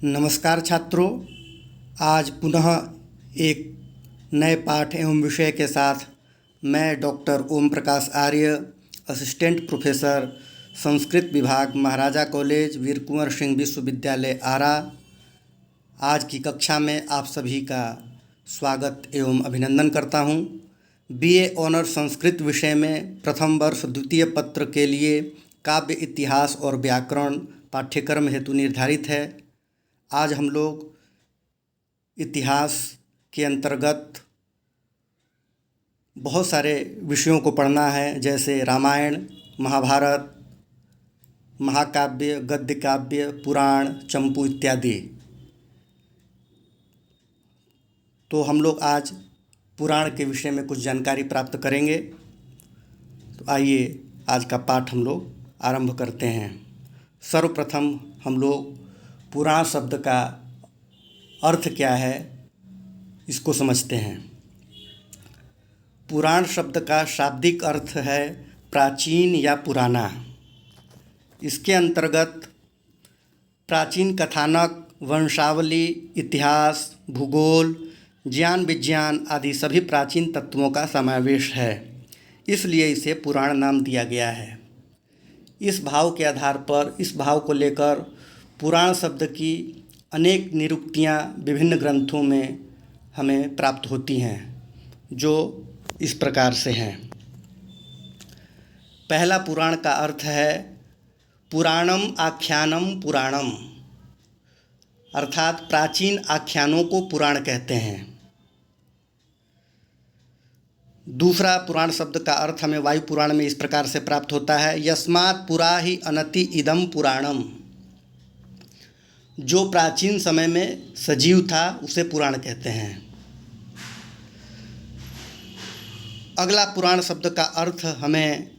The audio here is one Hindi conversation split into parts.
नमस्कार छात्रों। आज पुनः एक नए पाठ एवं विषय के साथ मैं डॉक्टर ओम प्रकाश आर्य, असिस्टेंट प्रोफेसर, संस्कृत विभाग, महाराजा कॉलेज, वीर कुंवर सिंह विश्वविद्यालय आरा, आज की कक्षा में आप सभी का स्वागत एवं अभिनंदन करता हूं। बीए ऑनर संस्कृत विषय में प्रथम वर्ष द्वितीय पत्र के लिए काव्य इतिहास और व्याकरण पाठ्यक्रम हेतु निर्धारित है। आज हम लोग इतिहास के अंतर्गत बहुत सारे विषयों को पढ़ना है, जैसे रामायण, महाभारत, महाकाव्य, गद्य काव्य, पुराण, चंपू इत्यादि। तो हम लोग आज पुराण के विषय में कुछ जानकारी प्राप्त करेंगे। तो आइए आज का पाठ हम लोग आरंभ करते हैं। सर्वप्रथम हम लोग पुराण शब्द का अर्थ क्या है इसको समझते हैं। पुराण शब्द का शाब्दिक अर्थ है प्राचीन या पुराना। इसके अंतर्गत प्राचीन कथानक, वंशावली, इतिहास, भूगोल, ज्ञान विज्ञान आदि सभी प्राचीन तत्वों का समावेश है, इसलिए इसे पुराण नाम दिया गया है। इस भाव के आधार पर, इस भाव को लेकर पुराण शब्द की अनेक निरुक्तियाँ विभिन्न ग्रंथों में हमें प्राप्त होती हैं, जो इस प्रकार से हैं। पहला पुराण का अर्थ है पुराणम आख्यानम पुराणम, अर्थात प्राचीन आख्यानों को पुराण कहते हैं। दूसरा पुराण शब्द का अर्थ हमें वायु पुराण में इस प्रकार से प्राप्त होता है, यस्मात् पुरा ही अनति इदम पुराणम, जो प्राचीन समय में सजीव था उसे पुराण कहते हैं। अगला पुराण शब्द का अर्थ हमें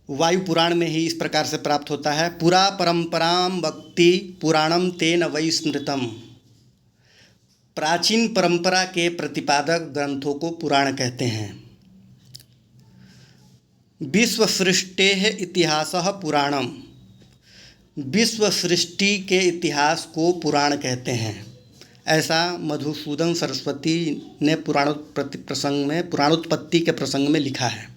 वायु पुराण में ही इस प्रकार से प्राप्त होता है, पुरा परंपराम वक्ति पुराणम तेन वै स्मृतम, प्राचीन परंपरा के प्रतिपादक ग्रंथों को पुराण कहते हैं। विश्व सृष्टेः इतिहासः पुराणम, विश्व सृष्टि के इतिहास को पुराण कहते हैं। ऐसा मधुसूदन सरस्वती ने पुराणोत्पत्ति के प्रसंग में लिखा है।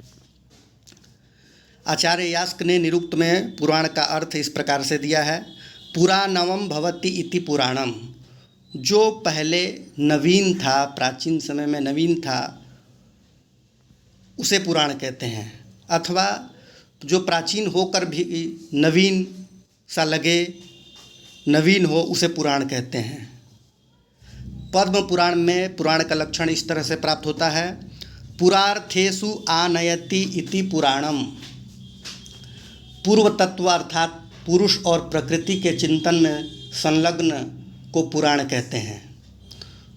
आचार्य यास्क ने निरुक्त में पुराण का अर्थ इस प्रकार से दिया है, पुराणवम भवति इति पुराणम, जो पहले नवीन था, प्राचीन समय में नवीन था, उसे पुराण कहते हैं। अथवा जो प्राचीन होकर भी नवीन सा लगे, नवीन हो, उसे पुराण कहते हैं। पद्म पुराण में पुराण का लक्षण इस तरह से प्राप्त होता है, पुरार्थेषु आनयति इति पुराणम, पूर्व तत्व अर्थात पुरुष और प्रकृति के चिंतन में संलग्न को पुराण कहते हैं।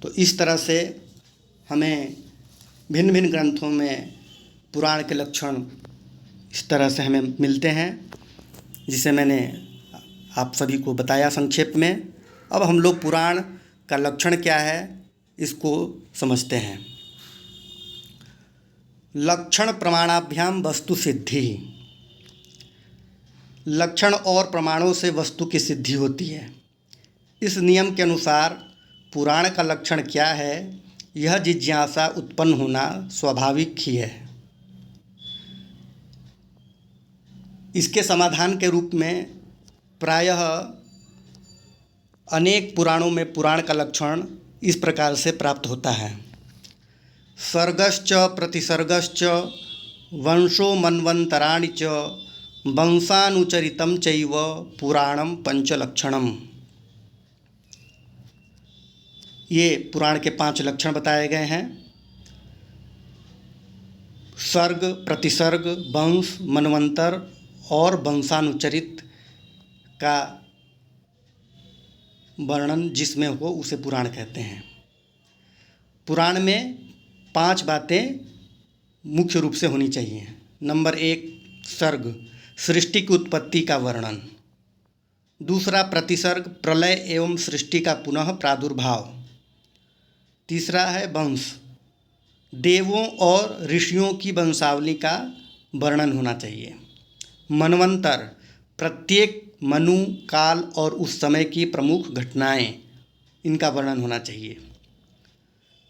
तो इस तरह से हमें भिन्न भिन्न ग्रंथों में पुराण के लक्षण इस तरह से हमें मिलते हैं, जिसे मैंने आप सभी को बताया संक्षेप में। अब हम लोग पुराण का लक्षण क्या है इसको समझते हैं। लक्षण प्रमाणाभ्याम वस्तु सिद्धि, लक्षण और प्रमाणों से वस्तु की सिद्धि होती है। इस नियम के अनुसार पुराण का लक्षण क्या है, यह जिज्ञासा उत्पन्न होना स्वाभाविक ही है। इसके समाधान के रूप में प्रायः अनेक पुराणों में पुराण का लक्षण इस प्रकार से प्राप्त होता है, सर्गश्च प्रतिसर्गश्च वंशो मन्वन्तराणि च वंशानुचरितं चैव पुराणं पंचलक्षणम। ये पुराण के 5 लक्षण बताए गए हैं। सर्ग, प्रतिसर्ग, वंश, मनवंतर और वंशानुचरित का वर्णन जिसमें हो उसे पुराण कहते हैं। पुराण में 5 बातें मुख्य रूप से होनी चाहिए। नंबर 1 सर्ग, सृष्टि की उत्पत्ति का वर्णन। दूसरा प्रतिसर्ग, प्रलय एवं सृष्टि का पुनः प्रादुर्भाव। तीसरा है वंश, देवों और ऋषियों की वंशावली का वर्णन होना चाहिए। मनवंतर, प्रत्येक मनु, काल और उस समय की प्रमुख घटनाएं, इनका वर्णन होना चाहिए।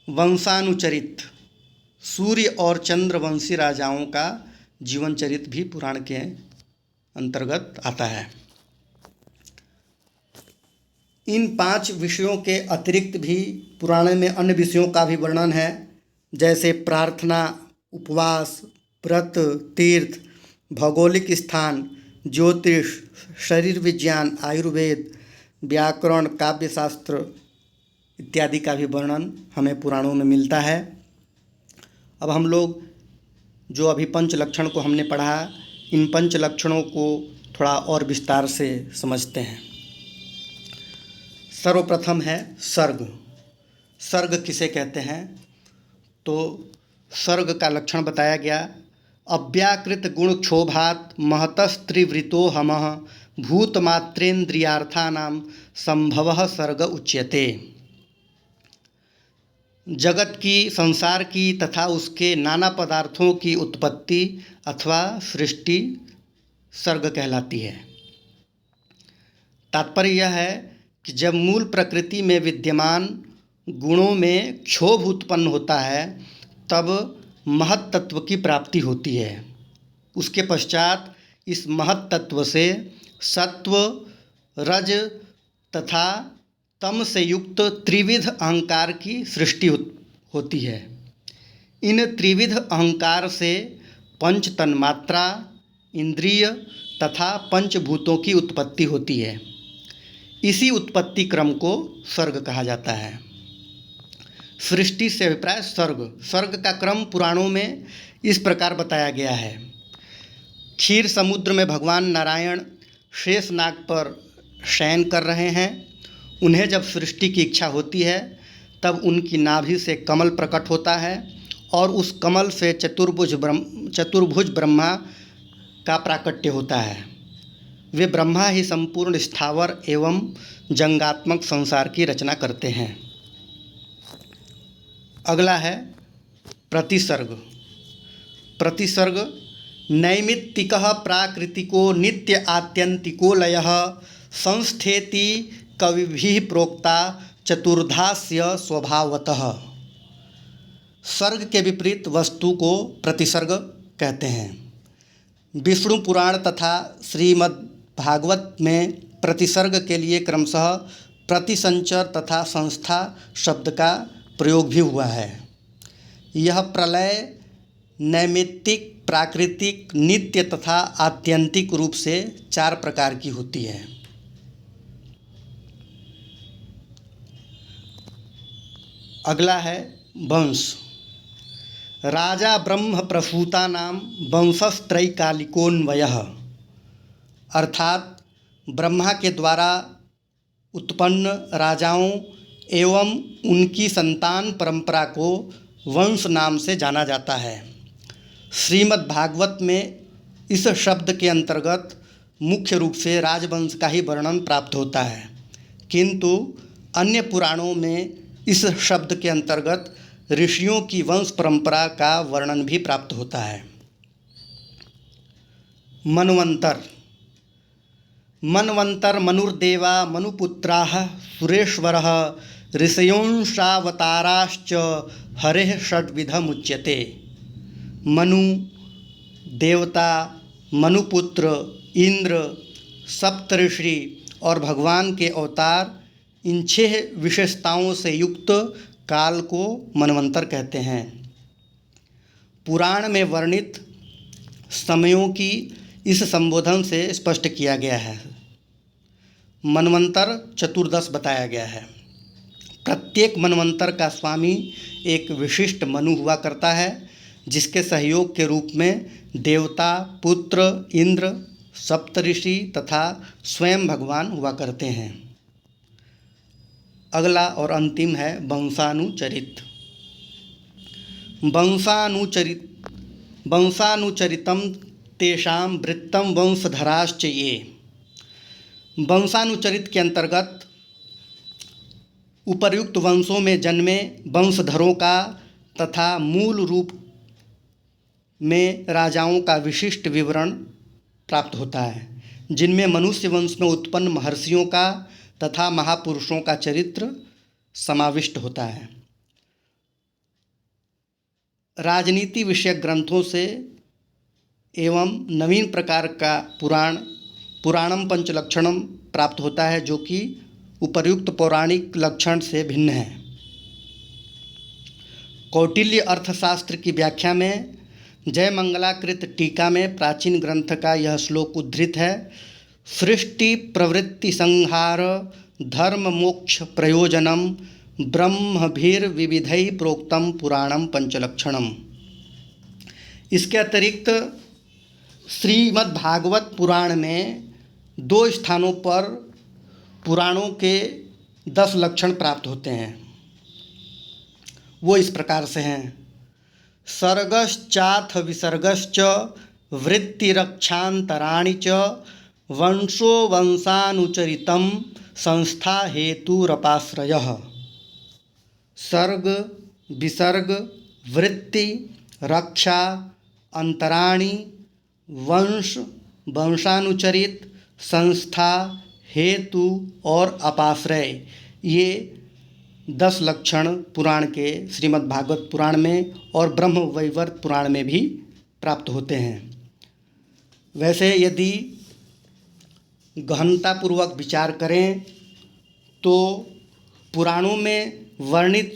वंशानुचरित, सूर्य और चंद्रवंशी राजाओं का जीवन चरित्र भी पुराण के अंतर्गत आता है। इन 5 विषयों के अतिरिक्त भी पुराण में अन्य विषयों का भी वर्णन है, जैसे प्रार्थना, उपवास, व्रत, तीर्थ, भौगोलिक स्थान, ज्योतिष, शरीर विज्ञान, आयुर्वेद, व्याकरण, काव्यशास्त्र इत्यादि का भी वर्णन हमें पुराणों में मिलता है। अब हम लोग जो अभी पंच लक्षण को हमने पढ़ा, इन पंच लक्षणों को थोड़ा और विस्तार से समझते हैं। सर्वप्रथम है सर्ग। सर्ग किसे कहते हैं? तो सर्ग का लक्षण बताया गया, अव्याकृत गुण क्षोभात महतस्त्रिवृतो हमः भूतमात्रेन्द्रियार्थानां संभवः सर्ग उच्यते। जगत की, संसार की तथा उसके नाना पदार्थों की उत्पत्ति अथवा सृष्टि सर्ग कहलाती है। तात्पर्य यह है कि जब मूल प्रकृति में विद्यमान गुणों में क्षोभ उत्पन्न होता है तब महत तत्व की प्राप्ति होती है। उसके पश्चात इस महत तत्व से सत्व, रज तथा तम से युक्त त्रिविध अहंकार की सृष्टि होती है। इन त्रिविध अहंकार से पंच तन्मात्रा, इंद्रिय तथा पंचभूतों की उत्पत्ति होती है। इसी उत्पत्ति क्रम को सर्ग कहा जाता है। सृष्टि से अभिप्राय सर्ग। सर्ग का क्रम पुराणों में इस प्रकार बताया गया है। क्षीर समुद्र में भगवान नारायण शेषनाग पर शयन कर रहे हैं। उन्हें जब सृष्टि की इच्छा होती है तब उनकी नाभि से कमल प्रकट होता है और उस कमल से चतुर्भुज ब्रह्मा का प्राकट्य होता है। वे ब्रह्मा ही संपूर्ण स्थावर एवं जंगात्मक संसार की रचना करते हैं। अगला है प्रतिसर्ग। प्रतिसर्ग नैमित्तिकः प्राकृतिको नित्य आत्यंतिको लयः संस्थेति कविभिः प्रोक्ता चतुर्धास्य स्वभावतः। सर्ग के विपरीत वस्तु को प्रतिसर्ग कहते हैं। विष्णु पुराण तथा श्रीमद् भागवत में प्रतिसर्ग के लिए क्रमशः प्रतिसंचर तथा संस्था शब्द का प्रयोग भी हुआ है। यह प्रलय नैमित्तिक, प्राकृतिक, नित्य तथा आत्यंतिक रूप से 4 प्रकार की होती है। अगला है वंश। राजा ब्रह्म प्रसूतानां वंशस्त्रैकालिकोन्वयः, अर्थात ब्रह्मा के द्वारा उत्पन्न राजाओं एवं उनकी संतान परंपरा को वंश नाम से जाना जाता है। श्रीमद् भागवत में इस शब्द के अंतर्गत मुख्य रूप से राजवंश का ही वर्णन प्राप्त होता है, किंतु अन्य पुराणों में इस शब्द के अंतर्गत ऋषियों की वंश परंपरा का वर्णन भी प्राप्त होता है। मन्वंतर। मन्वंतर मनुर्देवा मनुपुत्राः सुरेश्वरः ऋषयोंशावताराश्च हरेः षड्विधमुच्यते। मनु, देवता, मनुपुत्र, इंद्र, सप्तऋषि और भगवान के अवतार, इन 6 विशेषताओं से युक्त काल को मन्वंतर कहते हैं। पुराण में वर्णित समयों की इस संबोधन से स्पष्ट किया गया है। मन्वंतर चतुर्दश बताया गया है। प्रत्येक मन्वंतर का स्वामी एक विशिष्ट मनु हुआ करता है, जिसके सहयोग के रूप में देवता, पुत्र, इंद्र, सप्तऋषि तथा स्वयं भगवान हुआ करते हैं। अगला और अंतिम है वंशानुचरित। वंशानुचरितम तेषां वृत्तम वंशधराश्च ये। वंशानुचरित के अंतर्गत उपर्युक्त वंशों में जन्मे वंशधरों का तथा मूल रूप में राजाओं का विशिष्ट विवरण प्राप्त होता है। जिनमें मनुष्य वंश में उत्पन्न महर्षियों का तथा महापुरुषों का चरित्र समाविष्ट होता है। राजनीति विषयक ग्रंथों से एवं नवीन प्रकार का पुराणम पंचलक्षणम प्राप्त होता है, जो कि उपर्युक्त पौराणिक लक्षण से भिन्न है। कौटिल्य अर्थशास्त्र की व्याख्या में जयमंगलाकृत टीका में प्राचीन ग्रंथ का यह श्लोक उद्धृत है। सृष्टि प्रवृत्ति संहार धर्म मोक्ष प्रयोजनम ब्रह्मभिर्विविधैः प्रोक्तम पुराणम पंचलक्षणम। इसके अतिरिक्त श्रीमद् भागवत पुराण में 2 स्थानों पर पुराणों के 10 लक्षण प्राप्त होते हैं। वो इस प्रकार से हैं। सर्गश्चाथ विसर्गश्च वृत्तिरक्षांतराणि च वंशो वंशानुचरितं संस्था हेतुरपाश्रयः। सर्ग विसर्ग वृत्ति रक्षा अंतराणि वंश वंशानुचरित संस्था हेतु और अपाश्रय, ये 10 लक्षण पुराण के श्रीमद् भागवत पुराण में और ब्रह्म वैवर्त पुराण में भी प्राप्त होते हैं। वैसे यदि गहनतापूर्वक विचार करें तो पुराणों में वर्णित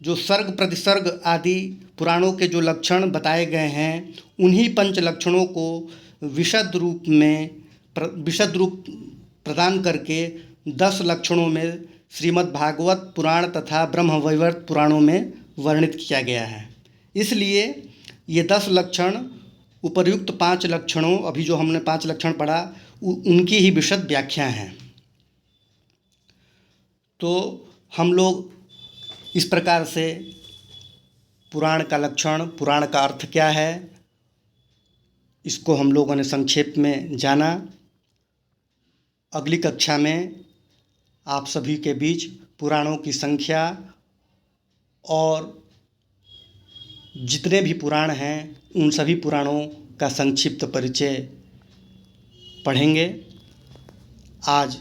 जो सर्ग प्रतिसर्ग आदि पुराणों के जो लक्षण बताए गए हैं, उन्हीं पंच लक्षणों को विशद रूप प्रदान करके 10 लक्षणों में श्रीमद् भागवत पुराण तथा ब्रह्म वैवर्त पुराणों में वर्णित किया गया है। इसलिए ये 10 लक्षण उपर्युक्त 5 लक्षणों, अभी जो हमने 5 लक्षण पढ़ा, उनकी ही विशद व्याख्या हैं। तो हम लोग इस प्रकार से पुराण का लक्षण, पुराण का अर्थ क्या है, इसको हम लोगों ने संक्षेप में जाना। अगली कक्षा में आप सभी के बीच पुराणों की संख्या और जितने भी पुराण हैं उन सभी पुराणों का संक्षिप्त परिचय पढ़ेंगे। आज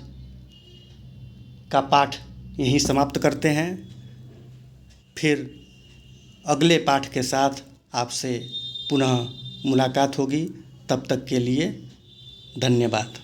का पाठ यहीं समाप्त करते हैं। फिर अगले पाठ के साथ आपसे पुनः मुलाकात होगी। तब तक के लिए धन्यवाद।